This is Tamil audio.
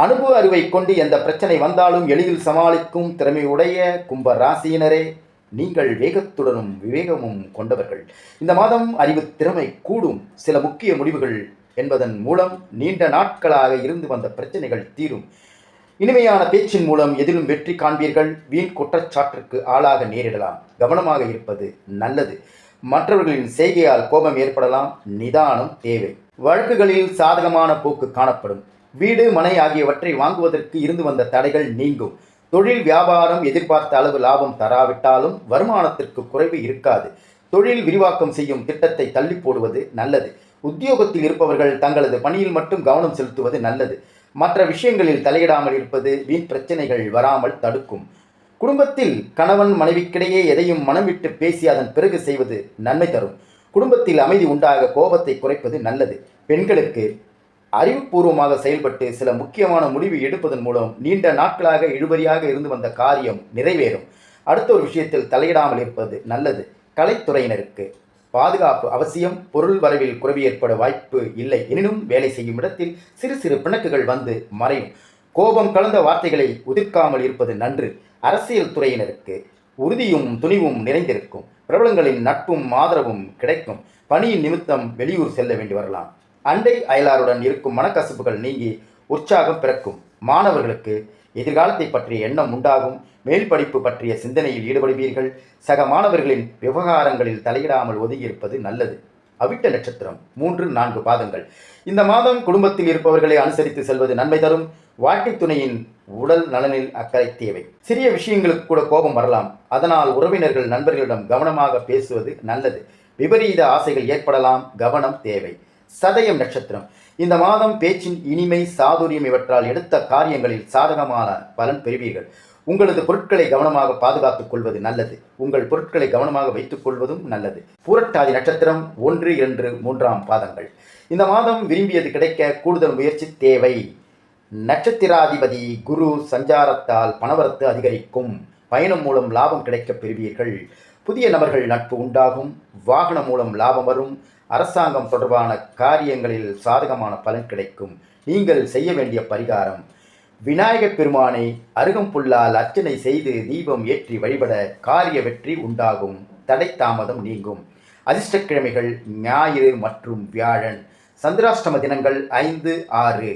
அனுபவ அறிவை கொண்டு எந்த பிரச்சனை வந்தாலும் எளிதில் சமாளிக்கும் திறமையுடைய கும்ப ராசியினரே, நீங்கள் வேகத்துடனும் விவேகமும் கொண்டவர்கள். இந்த மாதம் அறிவு திறமை கூடும். சில முக்கிய முடிவுகள் என்பதன் மூலம் நீண்ட நாட்களாக இருந்து வந்த பிரச்சனைகள் தீரும். இனிமையான பேச்சின் மூலம் எதிலும் வெற்றி காண்பீர்கள். வீண் குற்றச்சாட்டிற்கு ஆளாக நேரிடலாம். கவனமாக இருப்பது நல்லது. மற்றவர்களின் செய்கையால் கோபம் ஏற்படலாம். நிதானம் தேவை. வழக்குகளில் சாதகமான போக்கு காணப்படும். வீடு மனை ஆகியவற்றை வாங்குவதற்கு இருந்து வந்த தடைகள் நீங்கும். தொழில் வியாபாரம் எதிர்பார்த்த அளவு லாபம் தராவிட்டாலும் வருமானத்திற்கு குறைவு இருக்காது. தொழில் விரிவாக்கம் செய்யும் திட்டத்தை தள்ளி போடுவது நல்லது. உத்தியோகத்தில் இருப்பவர்கள் தங்களது பணியில் மட்டும் கவனம் செலுத்துவது நல்லது. மற்ற விஷயங்களில் தலையிடாமல் இருப்பது வீண் பிரச்சனைகள் வராமல் தடுக்கும். குடும்பத்தில் கணவன் மனைவிக்கிடையே எதையும் மனம் விட்டு பேசி அதன் பிறகு செய்வது நன்மை தரும். குடும்பத்தில் அமைதி உண்டாக கோபத்தை குறைப்பது நல்லது. பெண்களுக்கு அறிவுபூர்வமாக செயல்பட்டு சில முக்கியமான முடிவு எடுப்பதன் மூலம் நீண்ட நாட்களாக இழுபறியாக இருந்து வந்த காரியம் நிறைவேறும். அடுத்த ஒரு விஷயத்தில் தலையிடாமல் இருப்பது நல்லது. கலைத்துறையினருக்கு பாதுகாப்பு அவசியம். பொருள் வரவில் குறைவு ஏற்பட வாய்ப்பு இல்லை. எனினும் வேலை செய்யும் இடத்தில் சிறு சிறு பிணக்குகள் வந்து மறையும். கோபம் கலந்த வார்த்தைகளை உதிர்க்காமல் இருப்பது நன்று. அரசியல் துறையினருக்கு உறுதியும் துணிவும் நிறைந்திருக்கும். பிரபலங்களின் நட்பும் ஆதரவும் கிடைக்கும். பணியின் நிமித்தம் வெளியூர் செல்ல வேண்டி வரலாம். அண்டை அயலாருடன் இருக்கும் மனக்கசப்புகள் நீங்கி உற்சாகம் பிறக்கும். மாணவர்களுக்கு எதிர்காலத்தை பற்றிய எண்ணம் உண்டாகும். மேல் படிப்பு பற்றிய சிந்தனையில் ஈடுபடுவீர்கள். சக மாணவர்களின் விவகாரங்களில் தலையிடாமல் ஒதுங்கியிருப்பது நல்லது. அவிட்ட நட்சத்திரம் 3-4 பாதங்கள். இந்த மாதம் குடும்பத்தில் இருப்பவர்களை அனுசரித்து செல்வது நன்மை தரும். வாழ்க்கை துணையின் உடல் நலனில் அக்கறை தேவை. சிறிய விஷயங்களுக்கு கூட கோபம் வரலாம். அதனால் உறவினர்கள் நண்பர்களிடம் கவனமாக பேசுவது நல்லது. விபரீத ஆசைகள் ஏற்படலாம். கவனம் தேவை. சதயம் நட்சத்திரம். இந்த மாதம் பேச்சின் இனிமை சாதுரியம் இவற்றால் எடுத்த காரியங்களில் சாதகமான பலன் பெறுவீர்கள். உங்களது பொருட்களை கவனமாக பாதுகாத்துக் கொள்வது நல்லது. உங்கள் பொருட்களை கவனமாக வைத்துக் கொள்வதும் நல்லது. பூரட்டாதி நட்சத்திரம் 1-2-3 பாதங்கள். இந்த மாதம் விரும்பியது கிடைக்க கூடுதல் முயற்சி தேவை. நட்சத்திராதிபதி குரு சஞ்சாரத்தால் பணவரத்து அதிகரிக்கும். பயணம் மூலம் லாபம் கிடைக்கப் பெறுவீர்கள். புதிய நபர்கள் நட்பு உண்டாகும். வாகனம் மூலம் லாபம் வரும். அரசாங்கம் தொடர்பான காரியங்களில் சாதகமான பலன் கிடைக்கும். நீங்கள் செய்ய வேண்டிய பரிகாரம்: விநாயகப் பெருமானை அருகம்புல்லால் அர்ச்சனை செய்து தீபம் ஏற்றி வழிபட காரிய வெற்றி உண்டாகும். தடை தாமதம் நீங்கும். அதிர்ஷ்டக்கிழமைகள் ஞாயிறு மற்றும் வியாழன். சந்திராஷ்டம தினங்கள் 5, 6.